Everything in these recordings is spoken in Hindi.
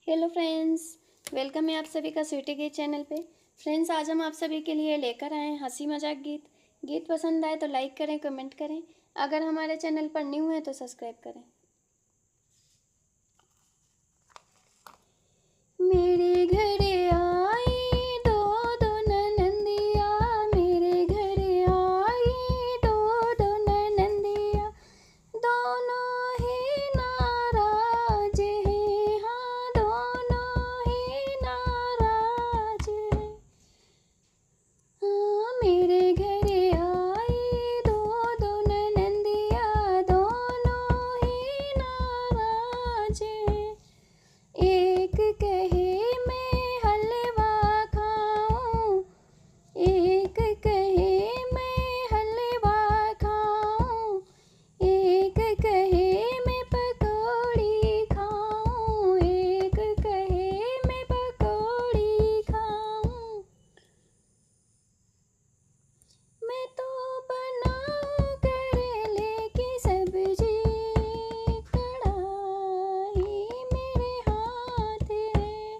हेलो फ्रेंड्स, वेलकम है आप सभी का स्वीटी गीत चैनल पे। फ्रेंड्स, आज हम आप सभी के लिए लेकर आए हैं हंसी मजाक गीत। गीत पसंद आए तो लाइक करें, कमेंट करें। अगर हमारे चैनल पर न्यू है तो सब्सक्राइब करें। मेरे घर आई दो दो ननंदिया, मेरे घर आई दो दो ननंदिया, दोनों ही नाराज हैं, हाँ दोनों ही नाराज हैं। हाँ मेरे घर आई दो दो ननंदिया, दोनों ही नाराज हैं। एक कहे मैं हलवा खाऊं, एक कहे मैं हलवा खाऊं, एक कहे मैं पकौड़ी खाऊं, एक कहे मैं पकौड़ी खाऊं। मैं तो बनाऊं करेले की सब्जी, कढ़ाई मेरे हाथ है।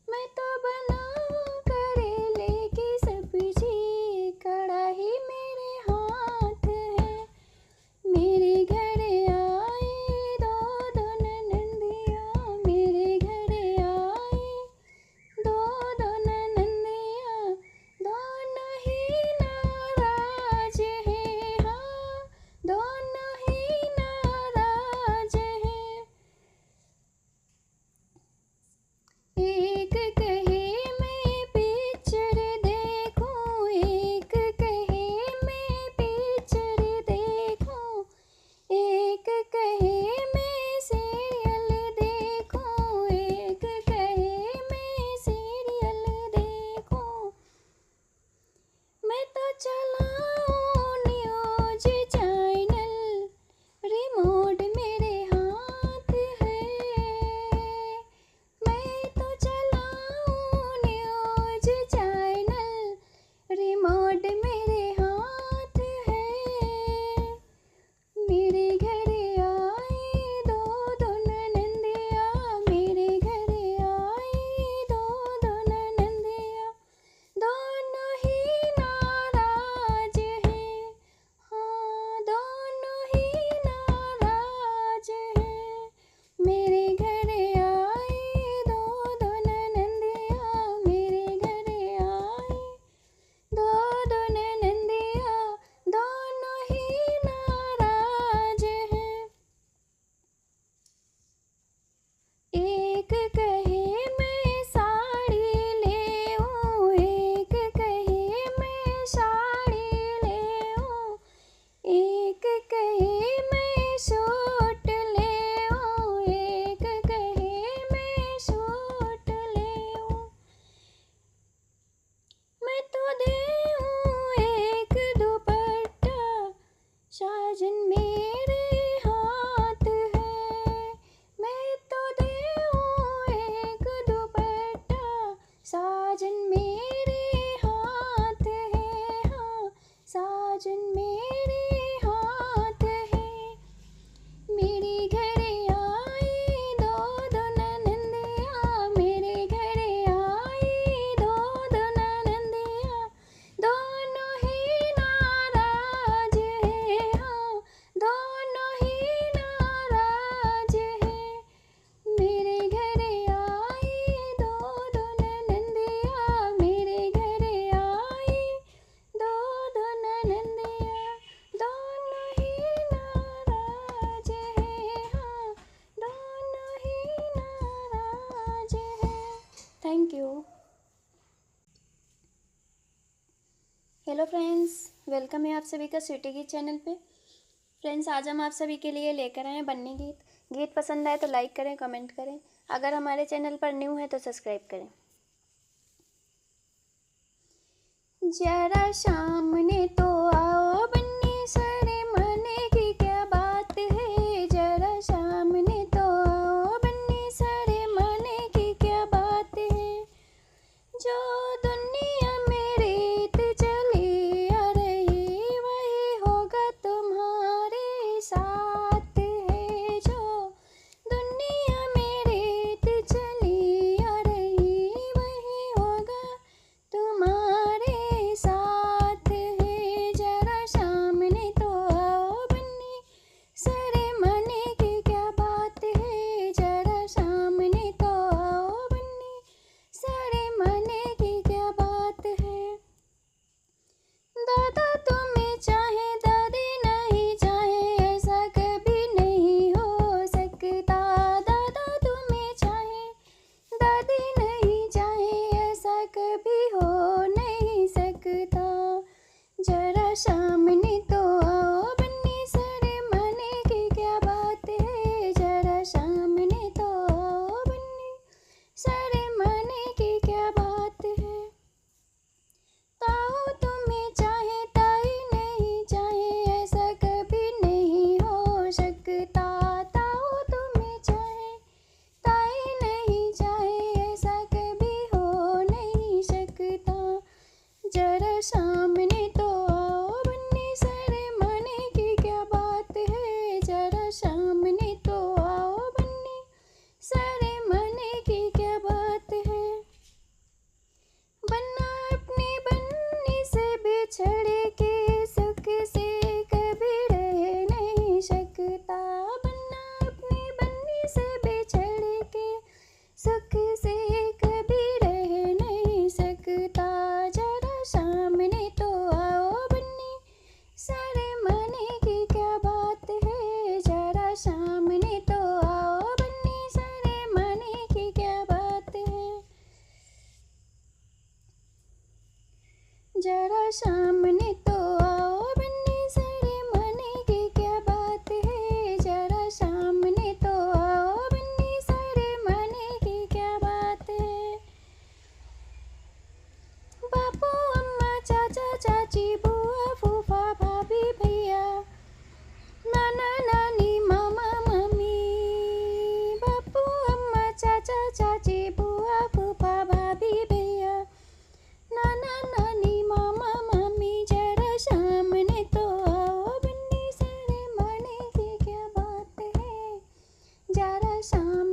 मैं तो बनाऊं करेले की सब्जी, कढ़ाई मेरे हाथ है। मेरे घर आई दो दो ननंदिया, मेरे घर आई दो दो ननंदिया, दोनों ही नाराज हैं, हाँ दोनों ही नाराज हैं। एक कहे मैं पिक्चर देखूं, एक कहे मैं पिक्चर देखूं, एक कहे मैं सीरियल देखूं, एक कहे मैं सीरियल देखूं। मैं तो चलाऊं न्यूज चैनल, रिमोट मेरे हाथ है। मैं तो चलाऊं न्यूज चैनल, रिमोट मेरे हाथ है। मेरे घर आई दो दो ननंदिया, मेरे घर आई दो दो ननंदिया, दोनों ही नाराज हैं, हाँ दोनों ही नाराज हैं। मेरे घर आई दो दो ननंदिया, मेरे घर आई दो दो ननंदिया, दोनों ही नाराज हैं। एक कहे मैं साड़ी लेऊं, एक कहे मैं साड़ी लेऊं, एक कहे मैं सूट लेऊं, एक कहे मैं सूट लेऊं। मैं तो देऊं एक दुपट्टा, साजन मेरे हाथ है। मैं तो देऊं एक दुपट्टा, साजन मेरे हाथ है, हाँ साजन मेरे हाथ है। मेरे घर आई दो दो ननंदिया, मेरे घर आई दो दो ननंदिया, दोनों ही नाराज हैं, हाँ दोनों ही नाराज हैं। मेरे घर आई दो दो ननंदिया, मेरे घर आई दो दो ननंदिया, दोनों ही नाराज हैं, हाँ दोनों ही नाराज हैं। Thank you. Hello friends, welcome है आप सभी का स्वीटी गीत चैनल पे। फ्रेंड्स, आज हम आप सभी के लिए लेकर आए हैं बन्नी गीत। गीत पसंद आए तो लाइक करें, कमेंट करें। अगर हमारे चैनल पर न्यू है तो सब्सक्राइब करें। जरा सामने तो आओ बन्नी सारे, मने की क्या बात है। जरा सामने तो आओ बन्नी सारे, मने की क्या बात है। जो दुनिया में रीत चली आ रही, वही होगा तुम्हारे साथ है। जो दुनिया में रीत चली सुख से कभी रह नहीं सकता, जरा सामने तो आओ बन्नी सारे मने की क्या बात है, जरा सामने तो आओ बन्नी सारे मने की क्या बात है, जरा सामने तो आओ बन्नी सारे मने की क्या बात है, जरा सामने तो आओ बन्नी सारे मने की क्या बात है। बापू अम्मा चाचा चाची बुआ फूफा भाभी भैया नाना नानी मामा मम्मी, बापू अम्मा चाचा चाची बुआ फूफा भाभी भैया नाना नानी मामा मम्मी, जरा सामने तो आओ बन्नी सारे मने की क्या बात है, जरा सामने